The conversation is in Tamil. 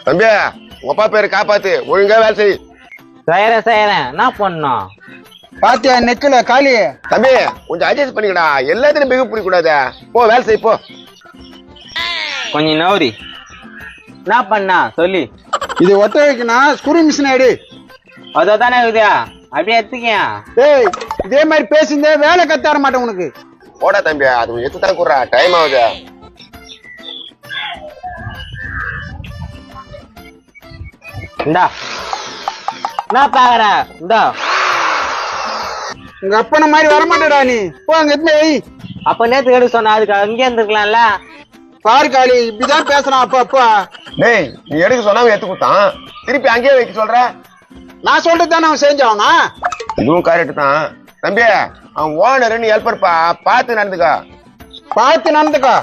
தம்பி உங்க அப்பா பேரு காப்பாத்து, ஒழுங்கா வேலை செய். செய்யறேன் என்ன பண்ணும்? பாத்தியா நெக்கல காளி. தம்பி கொஞ்சம் அட்ஜஸ்ட் பண்ணிக்கடா, எல்லாத்தையும் பிகு பிடிக்க கூடாது. போ வேலை செய் போ. கொஞ்சம் நவுரி என்ன பண்ணா சொல்லி. இது ஒத்த வைக்கணும், ஸ்க்ரூ மிஷின் எடு. அதானே இருக்குதா, அப்படியே எடுத்துக்கியா. ஏய் இதே மாதிரி பேசிந்தே வேலை கத்தார மாட்டேன் உனக்கு. போடா தம்பி, அது கொஞ்சம் எடுத்து தான் கூடுறா, டைம் ஆகுது. இந்தா என்ன பாக்குற, இந்தா உங்க அப்பன மாதிரி வரமாட்டேடா நீ. போ அங்க இருந்து வை. அப்ப நேத்து எடுக்க சொன்ன, அதுக்கு அங்கே இருந்திருக்கலாம்ல. பாரு காளி இப்படிதான் பேசுறான் அப்பா அப்பா. டேய் நீ எடுக்க சொன்னா எடுத்து கொடுத்தான், திருப்பி அங்கேயே வைக்க சொல்ற. நான் சொல்றது தானே அவன் செஞ்சாவனா. இதுவும் கரெக்ட் தான் தம்பி. அவன் ஓனர் நீ ஹெல்ப்பர்ப்பா, பார்த்து நடந்துக்கா. பார்த்து நடந்துக்கா.